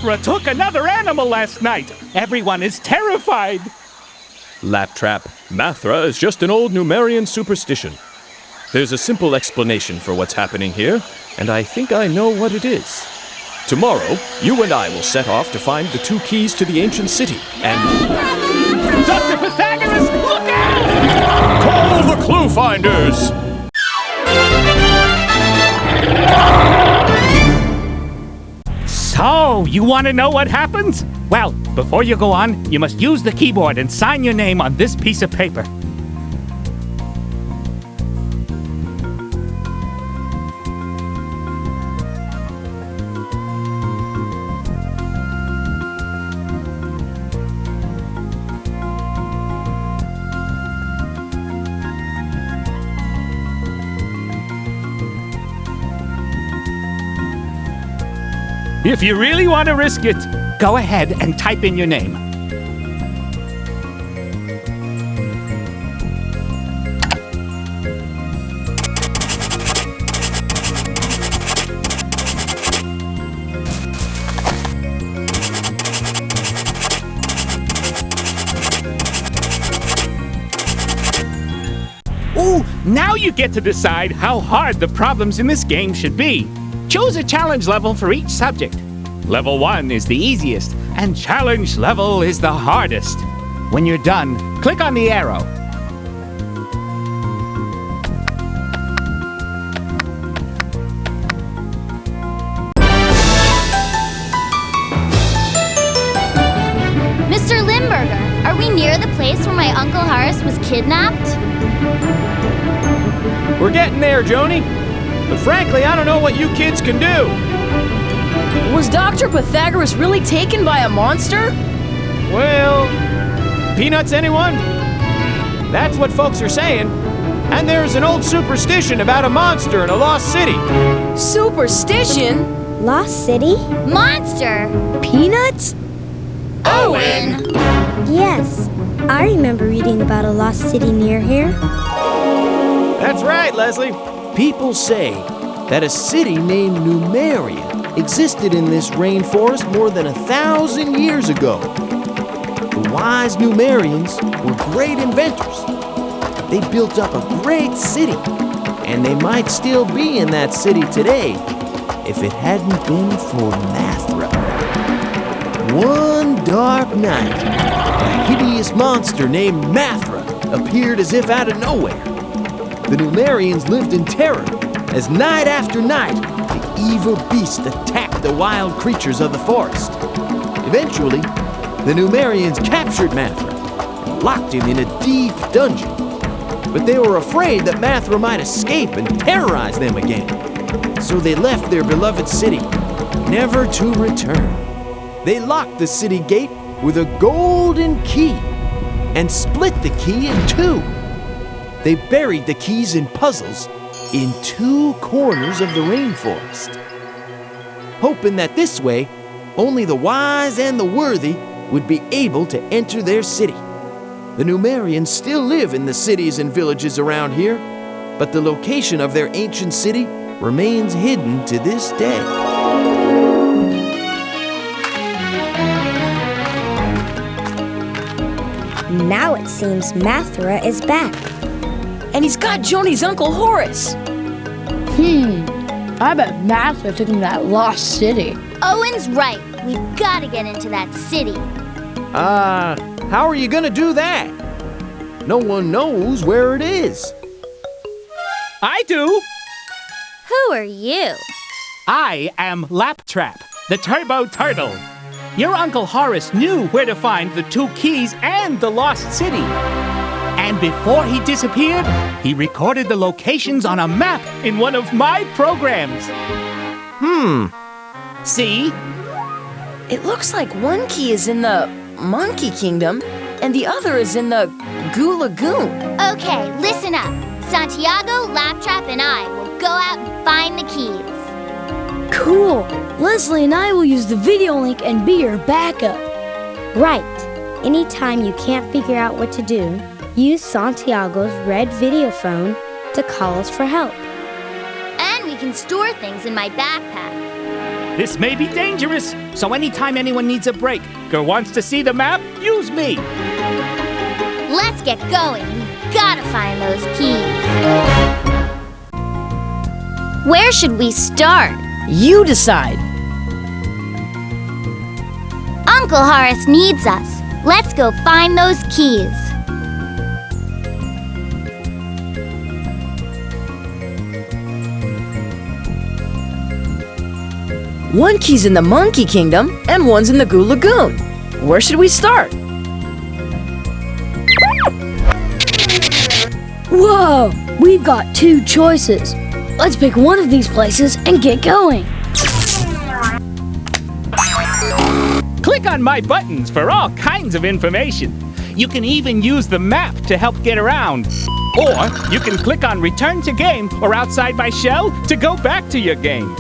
Mathra took another animal last night. Everyone is terrified. Laptrap, Mathra is just an old Numerian superstition. There's a simple explanation for what's happening here, and I think I know what it is. Tomorrow, you and I will set off to find the 2 keys to the ancient city, and... Dr. Pythagoras, look out! Call the Cluefinders! So, you want to know what happens? Well, before you go on, you must use the keyboard and sign your name on this piece of paper. If you really want to risk it, go ahead and type in your name. Ooh, now you get to decide how hard the problems in this game should be. Choose a challenge level for each subject. Level 1 is the easiest, and challenge level is the hardest. When you're done, click on the arrow. Mr. Limburger, are we near the place where my Uncle Horace was kidnapped? We're getting there, Joni. But frankly, I don't know what you kids can do. Was Dr. Pythagoras really taken by a monster? Well, peanuts, anyone? That's what folks are saying. And there's an old superstition about a monster in a lost city. Superstition? Lost City? Monster! Peanuts? Owen! Yes, I remember reading about a lost city near here. That's right, Leslie. People say that a city named Numeria existed in this rainforest more than 1,000 years ago. The wise Numerians were great inventors. They built up a great city, and they might still be in that city today if it hadn't been for Mathra. One dark night, a hideous monster named Mathra appeared as if out of nowhere. The Numerians lived in terror as night after night, the evil beast attacked the wild creatures of the forest. Eventually, the Numerians captured Mathra and locked him in a deep dungeon. But they were afraid that Mathra might escape and terrorize them again. So they left their beloved city, never to return. They locked the city gate with a golden key and split the key in 2. They buried the keys in puzzles in 2 corners of the rainforest, hoping that this way, only the wise and the worthy would be able to enter their city. The Numerians still live in the cities and villages around here, but the location of their ancient city remains hidden to this day. Now it seems Mathra is back. And he's got Joni's Uncle Horace. I bet Mathra took him to that lost city. Owen's right. We've got to get into that city. How are you gonna do that? No one knows where it is. I do. Who are you? I am Laptrap, the Turbo Turtle. Your Uncle Horace knew where to find the 2 keys and the lost city. And before he disappeared, he recorded the locations on a map in one of my programs. See? It looks like one key is in the Monkey Kingdom, and the other is in the Goo Lagoon. Okay, listen up. Santiago, Laptrap, and I will go out and find the keys. Cool. Leslie and I will use the video link and be your backup. Right. Anytime you can't figure out what to do, use Santiago's red video phone to call us for help. And we can store things in my backpack. This may be dangerous, so anytime anyone needs a break or wants to see the map, use me. Let's get going. We've gotta find those keys. Where should we start? You decide. Uncle Horace needs us. Let's go find those keys. One key's in the Monkey Kingdom and one's in the Goo Lagoon. Where should we start? Whoa! We've got 2 choices. Let's pick one of these places and get going. Click on my buttons for all kinds of information. You can even use the map to help get around. Or you can click on Return to Game or Outside My Shell to go back to your game.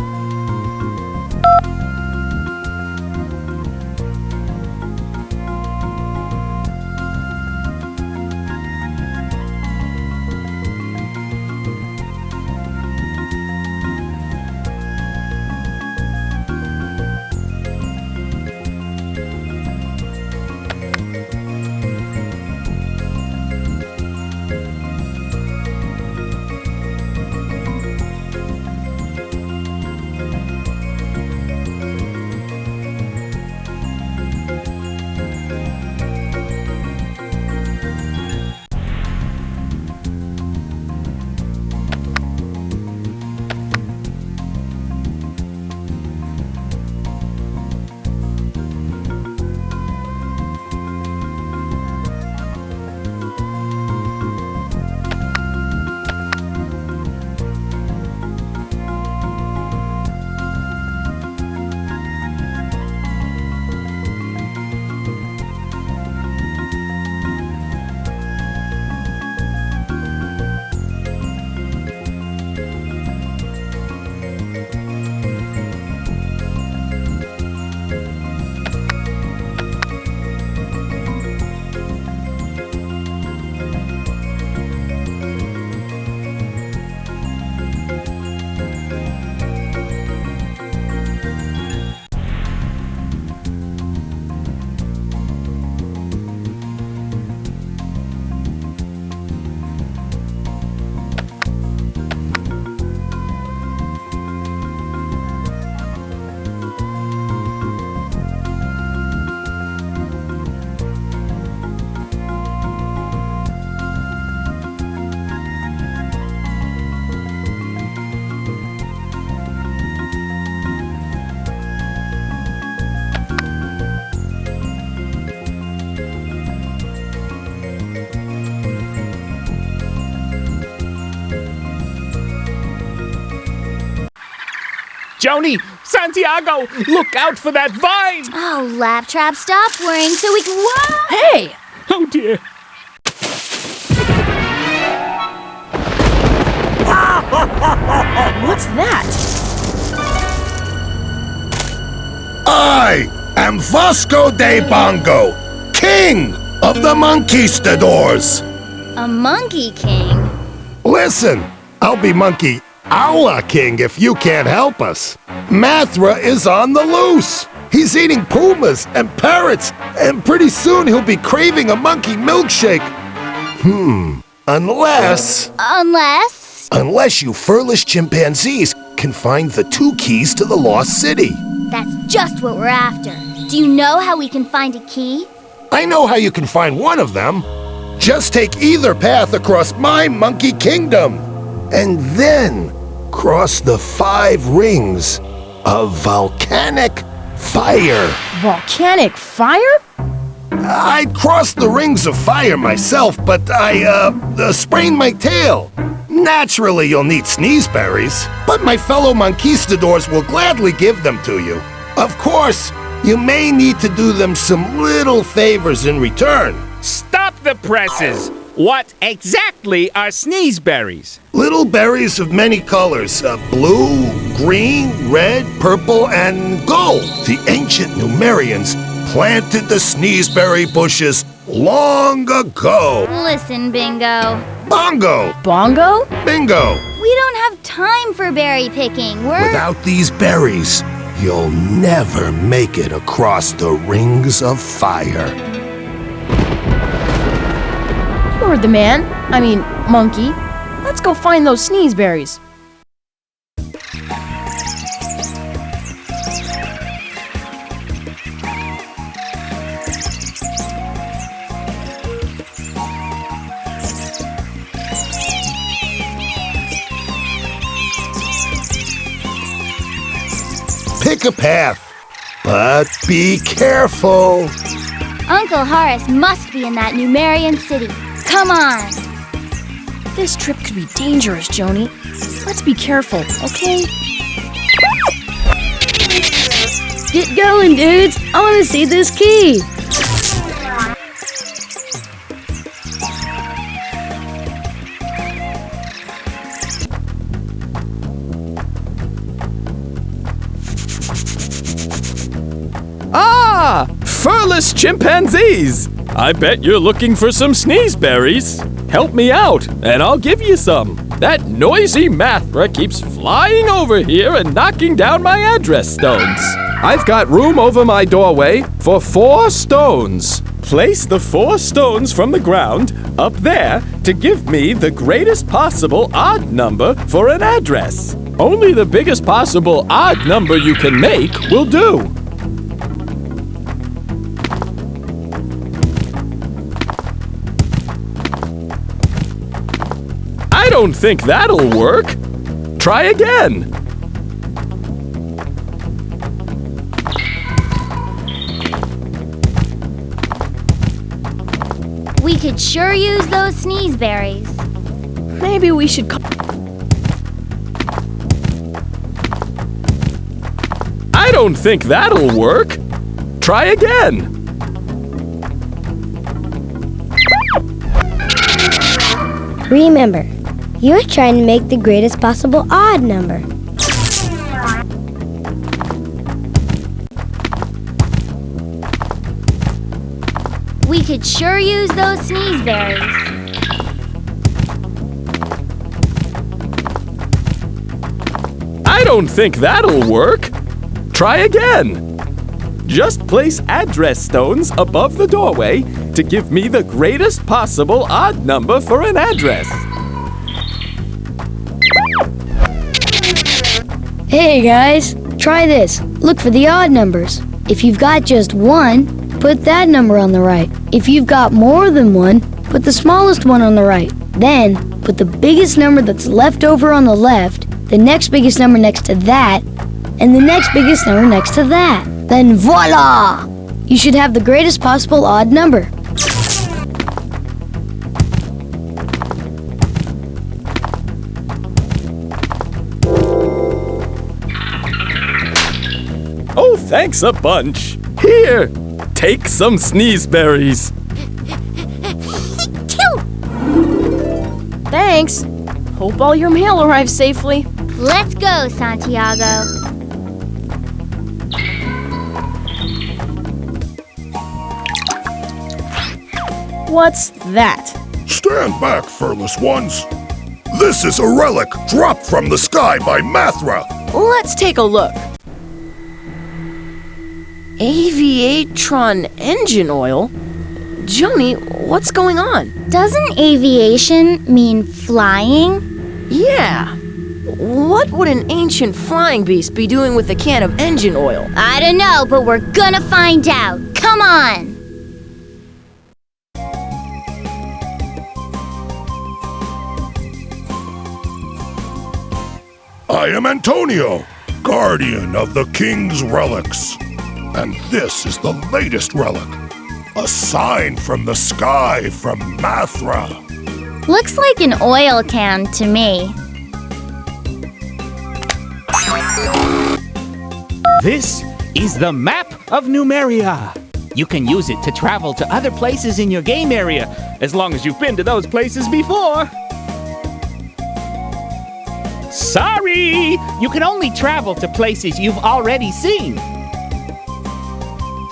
Joni, Santiago, look out for that vine! Oh, Laptrap, stop worrying so we can... Whoa! Hey! Oh dear. What's that? I am Vasco de Bongo, king of the Monkeysteadors. A monkey king? Listen, I'll be Monkey Our king if you can't help us. Mathra is on the loose. He's eating pumas and parrots, and pretty soon he'll be craving a monkey milkshake. Unless you furless chimpanzees can find the 2 keys to the lost city. That's just what we're after. Do you know how we can find a key? I know how you can find one of them. Just take either path across my monkey kingdom, and then cross the 5 rings of volcanic fire. Volcanic fire? I'd cross the rings of fire myself, but I sprained my tail. Naturally, you'll need sneezeberries, but my fellow Monkeysteadors will gladly give them to you. Of course, you may need to do them some little favors in return. Stop the presses! What exactly are sneezeberries? Little berries of many colors, blue, green, red, purple, and gold. The ancient Numerians planted the sneezeberry bushes long ago. Listen, Bingo. Bongo! Bongo? Bingo! We don't have time for berry picking. Without these berries, you'll never make it across the rings of fire. You're the man. I mean, monkey. Let's go find those sneeze berries. Pick a path, but be careful. Uncle Horace must be in that Numerian city. Come on! This trip could be dangerous, Joni. Let's be careful, okay? Get going, dudes. I want to see this key. Ah! Furless chimpanzees! I bet you're looking for some sneezeberries. Help me out, and I'll give you some. That noisy Mathra keeps flying over here and knocking down my address stones. I've got room over my doorway for 4 stones. Place the 4 stones from the ground up there to give me the greatest possible odd number for an address. Only the biggest possible odd number you can make will do. I don't think that'll work. Try again. We could sure use those sneeze berries. Maybe we should I don't think that'll work. Try again. Remember, you're trying to make the greatest possible odd number. We could sure use those sneeze berries. I don't think that'll work. Try again. Just place address stones above the doorway to give me the greatest possible odd number for an address. Hey guys, try this. Look for the odd numbers. If you've got just 1, put that number on the right. If you've got more than 1, put the smallest one on the right. Then, put the biggest number that's left over on the left, the next biggest number next to that, and the next biggest number next to that. Then voila! You should have the greatest possible odd number. Oh, thanks a bunch. Here, take some sneezeberries. Thanks. Hope all your mail arrives safely. Let's go, Santiago. What's that? Stand back, furless ones. This is a relic dropped from the sky by Mathra. Let's take a look. Aviatron engine oil? Joni, what's going on? Doesn't aviation mean flying? Yeah. What would an ancient flying beast be doing with a can of engine oil? I don't know, but we're gonna find out. Come on! I am Antonio, guardian of the king's relics. And this is the latest relic. A sign from the sky from Mathra. Looks like an oil can to me. This is the map of Numeria. You can use it to travel to other places in your game area, as long as you've been to those places before. Sorry! You can only travel to places you've already seen.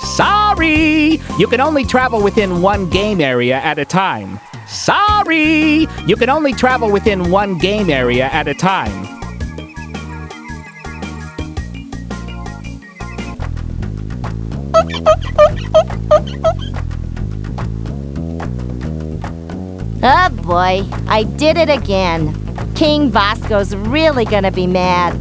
Sorry! You can only travel within one game area at a time. Sorry! You can only travel within one game area at a time. Oh boy, I did it again. King Vasco's really gonna be mad.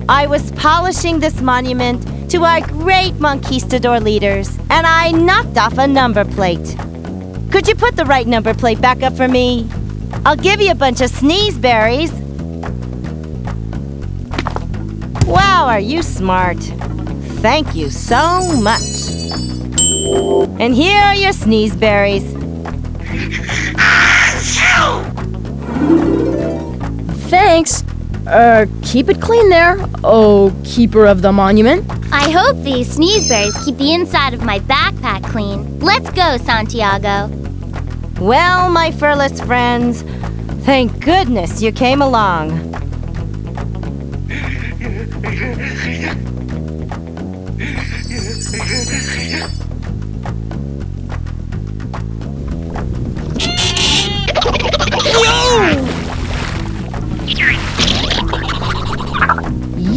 I was polishing this monument to our great Monkistador leaders, and I knocked off a number plate. Could you put the right number plate back up for me? I'll give you a bunch of sneeze berries. Wow, are you smart? Thank you so much. And here are your sneeze berries. Thanks. Keep it clean there, oh keeper of the monument. I hope these sneezeberries keep the inside of my backpack clean. Let's go, Santiago. Well, my furless friends, thank goodness you came along.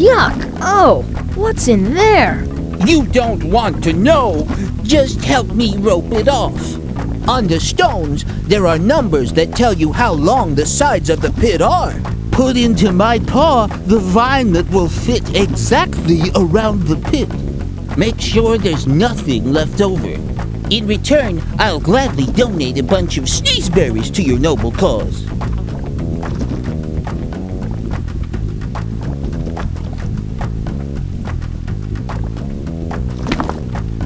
Yuck! Oh, what's in there? You don't want to know. Just help me rope it off. On the stones, there are numbers that tell you how long the sides of the pit are. Put into my paw the vine that will fit exactly around the pit. Make sure there's nothing left over. In return, I'll gladly donate a bunch of sneezeberries to your noble cause.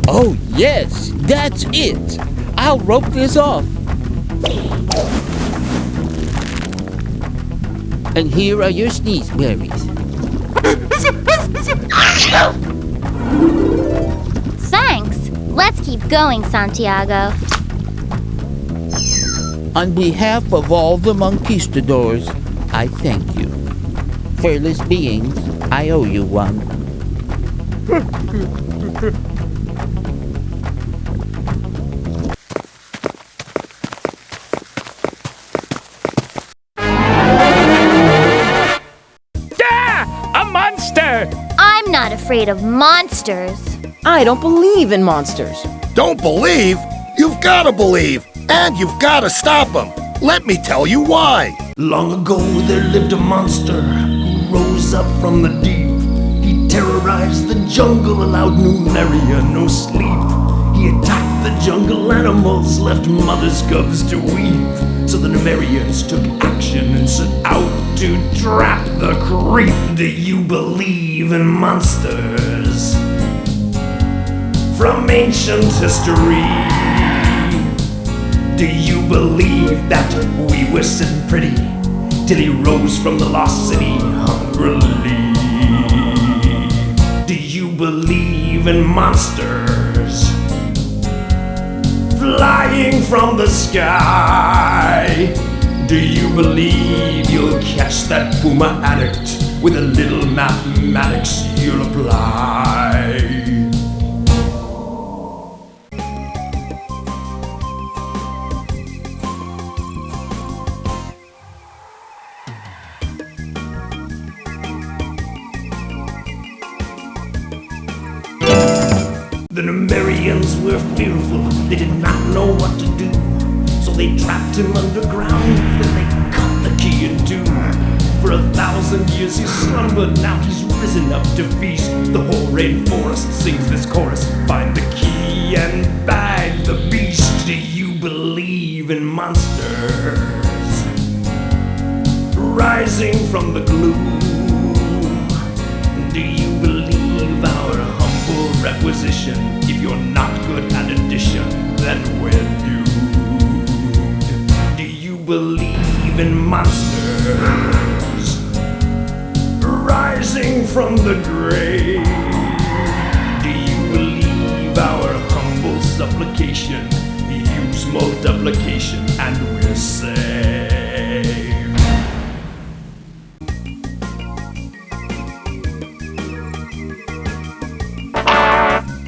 Oh, yes, that's it. I'll rope this off. And here are your sneezeberries. Thanks. Let's keep going, Santiago. On behalf of all the Monkistadors, I thank you. Fearless beings, I owe you one. I'm not afraid of monsters. I don't believe in monsters. Don't believe? You've got to believe, and you've got to stop them. Let me tell you why. Long ago there lived a monster who rose up from the deep. He terrorized the jungle, allowed Numeria no sleep. He attacked the jungle animals, left mother's cubs to weep. So the Numerians took action and set out to trap the creep. Do you believe in monsters? From ancient history, do you believe that we were sitting pretty till he rose from the lost city hungrily? Do you believe in monsters flying from the sky? Do you believe you'll catch that puma addict with a little mathematics you'll apply? The Numerians were fearful, they did not know what to do. So they trapped him underground, then they cut the key in two. For 1,000 years he slumbered, now he's risen up to feast. The whole rainforest sings this chorus, find the key and bag the beast. Do you believe in monsters rising from the gloom? Do you believe our humble requisition? If you're not good at addition, then we're doomed. Do you believe in monsters rising from the grave? Do you believe our humble supplication? Use multiplication and we're saved.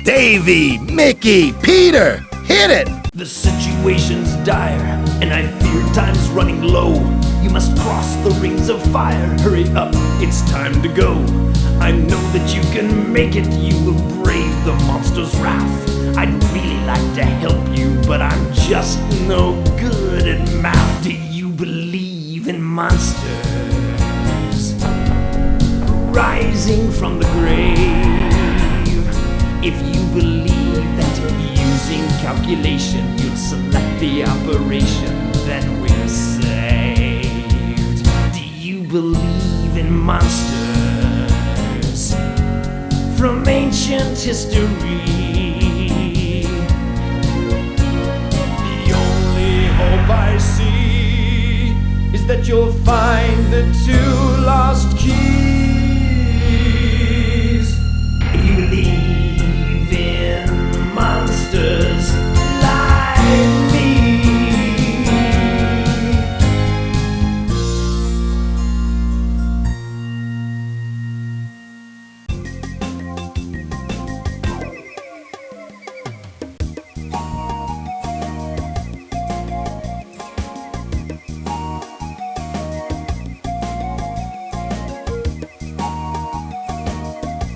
Davy, Mickey, Peter, hit it! The situation's dire, and I fear time's running low. You must cross the rings of fire. Hurry up, it's time to go. I know that you can make it. You will brave the monster's wrath. I'd really like to help you, but I'm just no good at math. Do you believe in monsters rising from the grave? If you believe that using calculation you'll select the operation, then we're saved. Do you believe in monsters from ancient history? Hope I see is that you'll find the 2 lost keys. If you believe in monsters like me.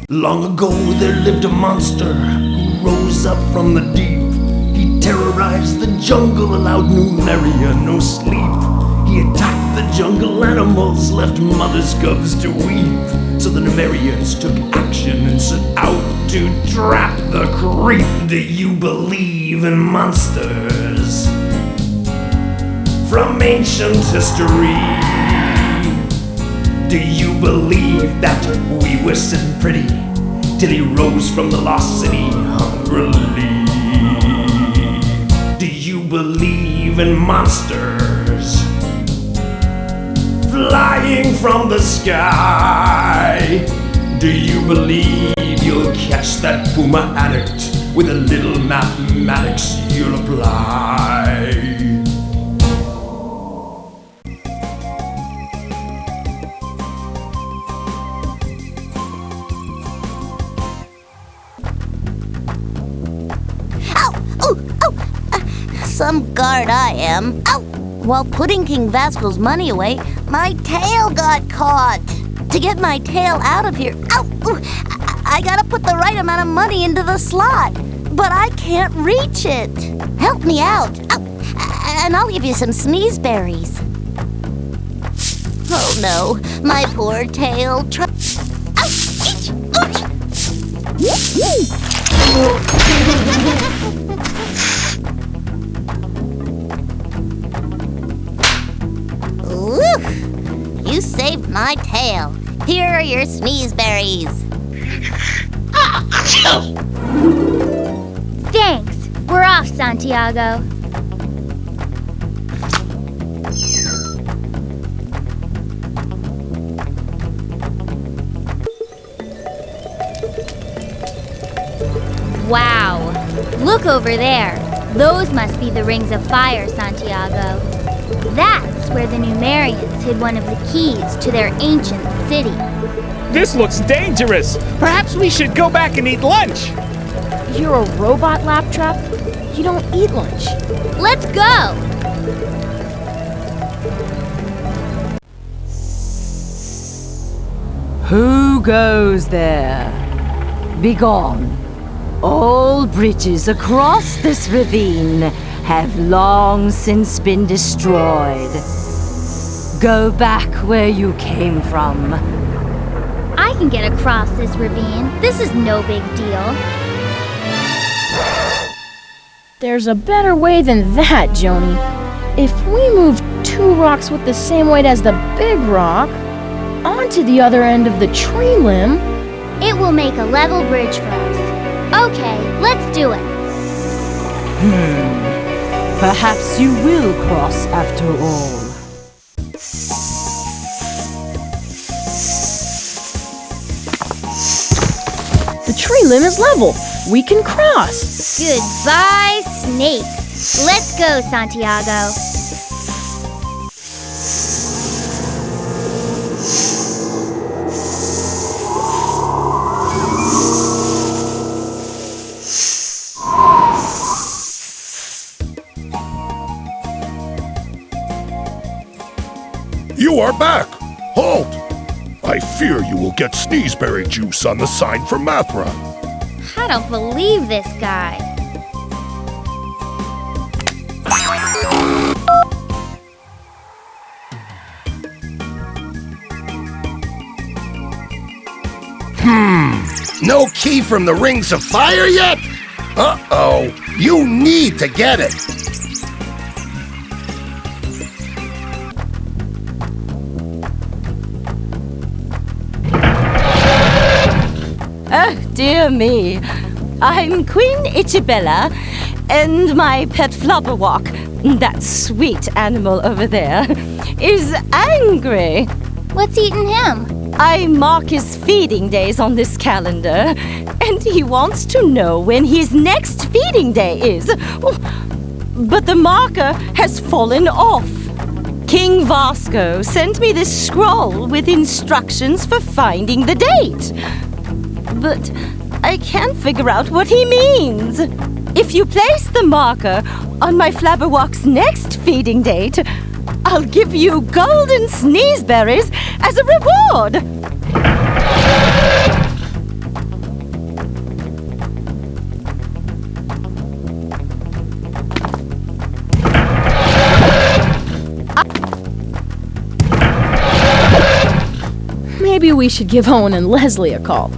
Long ago there lived a monster who rose up from the deep. He terrorized the jungle, allowed Numeria no sleep. He attacked the jungle animals, left mother's cubs to weep. So the Numerians took action and set out to trap the creep. Do you believe in monsters from ancient history? Do you believe that we were sitting pretty till he rose from the lost city hungrily? Do you believe in monsters flying from the sky? Do you believe you'll catch that puma addict with a little mathematics you'll apply? Some guard I am. Ow! While putting King Vasco's money away, my tail got caught. To get my tail out of here, ow! I gotta put the right amount of money into the slot, but I can't reach it. Help me out. Ow! And I'll give you some sneeze berries. Oh no, my poor tail. Ow! Each! You saved my tail. Here are your sneeze berries. Thanks. We're off, Santiago. Wow. Look over there. Those must be the rings of fire, Santiago. That's where the Numerians hid one of the keys to their ancient city. This looks dangerous. Perhaps we should go back and eat lunch. You're a robot, Laptrap? You don't eat lunch. Let's go! Who goes there? Begone. All bridges across this ravine have long since been destroyed. Go back where you came from. I can get across this ravine. This is no big deal. There's a better way than that, Joni. If we move 2 rocks with the same weight as the big rock onto the other end of the tree limb, it will make a level bridge for us. Okay, let's do it. Perhaps you will cross after all. The tree limb is level. We can cross. Goodbye, snake. Let's go, Santiago. are back. Halt! I fear you will get sneezeberry juice on the sign for Mathra. I don't believe this guy. No key from the Rings of Fire yet? Uh-oh. You need to get it. Oh, dear me. I'm Queen Itchabella, and my pet Flubberwalk, that sweet animal over there, is angry. What's eating him? I mark his feeding days on this calendar, and he wants to know when his next feeding day is. But the marker has fallen off. King Vasco sent me this scroll with instructions for finding the date. But I can't figure out what he means. If you place the marker on my Flabberwalk's next feeding date, I'll give you golden sneezeberries as a reward. Maybe we should give Owen and Leslie a call.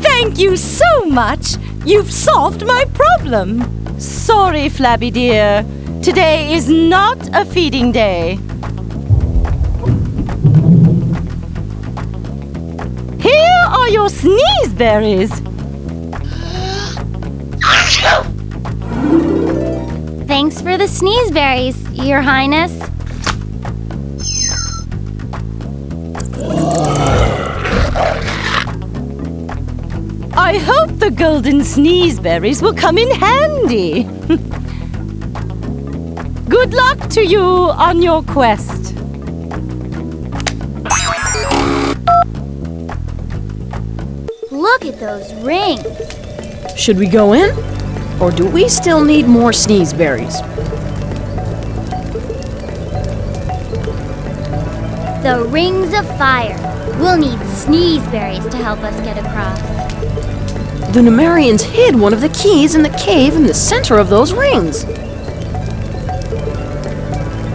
Thank you so much. You've solved my problem. Sorry, Flabby dear. Today is not a feeding day. Here are your sneezeberries. Thanks for the sneezeberries, Your Highness. I hope the golden sneezeberries will come in handy. Good luck to you on your quest. Look at those rings. Should we go in? Or do we still need more sneezeberries? The Rings of Fire. We'll need sneezeberries to help us get across. The Numerians hid one of the keys in the cave in the center of those rings.